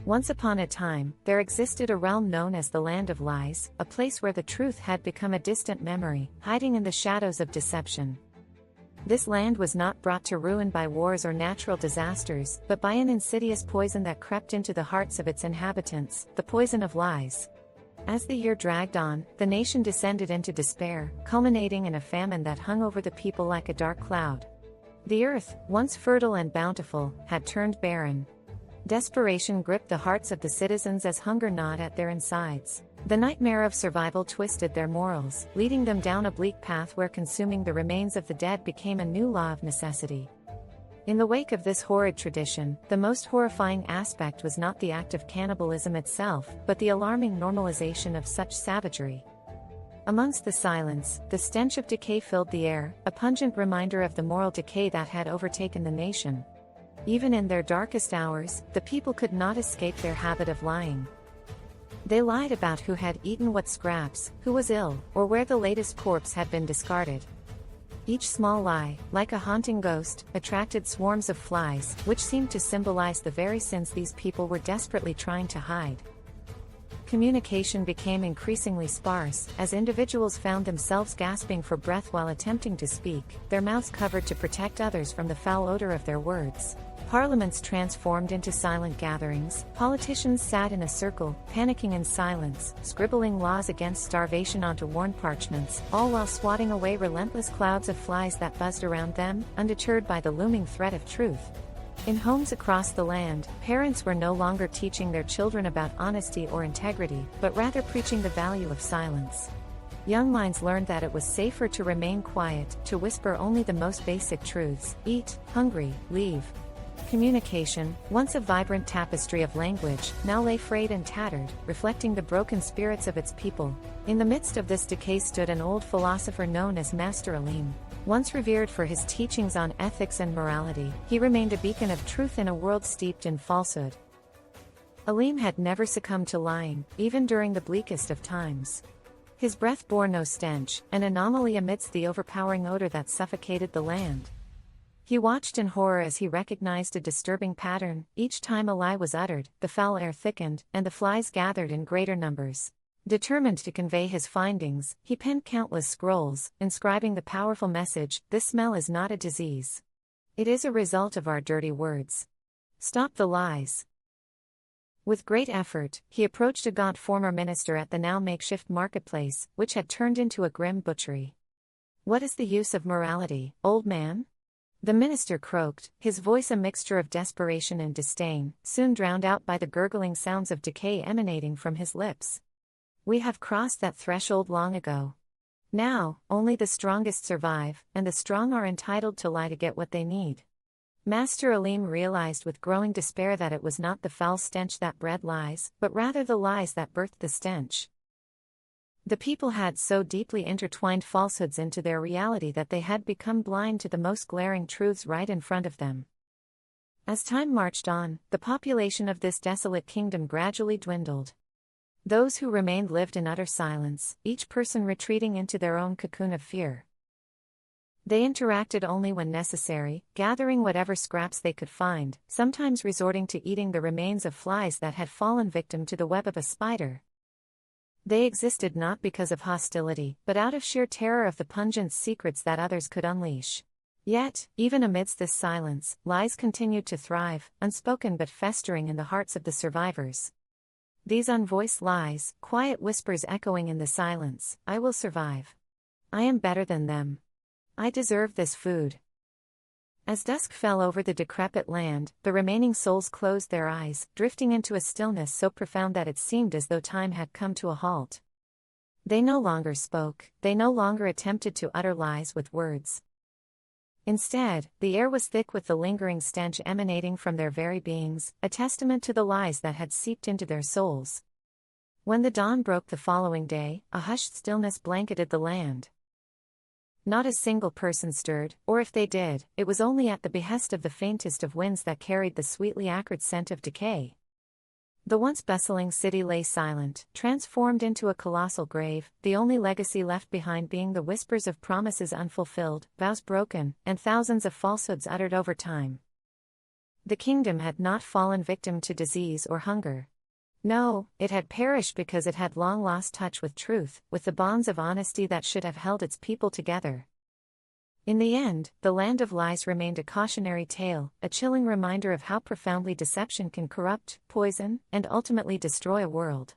Once upon a time, there existed a realm known as the Land of Lies, a place where the truth had become a distant memory, hiding in the shadows of deception. This land was not brought to ruin by wars or natural disasters, but by an insidious poison that crept into the hearts of its inhabitants, the poison of lies. As the year dragged on, the nation descended into despair, culminating in a famine that hung over the people like a dark cloud. The earth, once fertile and bountiful, had turned barren. Desperation gripped the hearts of the citizens as hunger gnawed at their insides. The nightmare of survival twisted their morals, leading them down a bleak path where consuming the remains of the dead became a new law of necessity. In the wake of this horrid tradition, the most horrifying aspect was not the act of cannibalism itself, but the alarming normalization of such savagery. Amongst the silence, the stench of decay filled the air, a pungent reminder of the moral decay that had overtaken the nation. Even in their darkest hours, the people could not escape their habit of lying. They lied about who had eaten what scraps, who was ill, or where the latest corpse had been discarded. Each small lie, like a haunting ghost, attracted swarms of flies, which seemed to symbolize the very sins these people were desperately trying to hide. Communication became increasingly sparse, as individuals found themselves gasping for breath while attempting to speak, their mouths covered to protect others from the foul odor of their words. Parliaments transformed into silent gatherings, politicians sat in a circle, panicking in silence, scribbling laws against starvation onto worn parchments, all while swatting away relentless clouds of flies that buzzed around them, undeterred by the looming threat of truth. In homes across the land, parents were no longer teaching their children about honesty or integrity, but rather preaching the value of silence. Young minds learned that it was safer to remain quiet, to whisper only the most basic truths: eat, hungry, leave. Communication, once a vibrant tapestry of language, now lay frayed and tattered, reflecting the broken spirits of its people. In the midst of this decay stood an old philosopher known as Master Alim. Once revered for his teachings on ethics and morality, he remained a beacon of truth in a world steeped in falsehood. Alim had never succumbed to lying, even during the bleakest of times. His breath bore no stench, an anomaly amidst the overpowering odor that suffocated the land. He watched in horror as he recognized a disturbing pattern. Each time a lie was uttered, the foul air thickened, and the flies gathered in greater numbers. Determined to convey his findings, he penned countless scrolls, inscribing the powerful message: "This smell is not a disease. It is a result of our dirty words. Stop the lies." With great effort, he approached a gaunt former minister at the now makeshift marketplace, which had turned into a grim butchery. "What is the use of morality, old man?" The minister croaked, his voice a mixture of desperation and disdain, soon drowned out by the gurgling sounds of decay emanating from his lips. "We have crossed that threshold long ago. Now, only the strongest survive, and the strong are entitled to lie to get what they need." Master Alim realized with growing despair that it was not the foul stench that bred lies, but rather the lies that birthed the stench. The people had so deeply intertwined falsehoods into their reality that they had become blind to the most glaring truths right in front of them. As time marched on, the population of this desolate kingdom gradually dwindled. Those who remained lived in utter silence, each person retreating into their own cocoon of fear. They interacted only when necessary, gathering whatever scraps they could find, sometimes resorting to eating the remains of flies that had fallen victim to the web of a spider. They existed not because of hostility, but out of sheer terror of the pungent secrets that others could unleash. Yet, even amidst this silence, lies continued to thrive, unspoken but festering in the hearts of the survivors. These unvoiced lies, quiet whispers echoing in the silence: "I will survive. I am better than them. I deserve this food." As dusk fell over the decrepit land, the remaining souls closed their eyes, drifting into a stillness so profound that it seemed as though time had come to a halt. They no longer spoke, they no longer attempted to utter lies with words. Instead, the air was thick with the lingering stench emanating from their very beings, a testament to the lies that had seeped into their souls. When the dawn broke the following day, a hushed stillness blanketed the land. Not a single person stirred, or if they did, it was only at the behest of the faintest of winds that carried the sweetly acrid scent of decay. The once bustling city lay silent, transformed into a colossal grave, the only legacy left behind being the whispers of promises unfulfilled, vows broken, and thousands of falsehoods uttered over time. The kingdom had not fallen victim to disease or hunger. No, it had perished because it had long lost touch with truth, with the bonds of honesty that should have held its people together. In the end, the Land of Lies remained a cautionary tale, a chilling reminder of how profoundly deception can corrupt, poison, and ultimately destroy a world.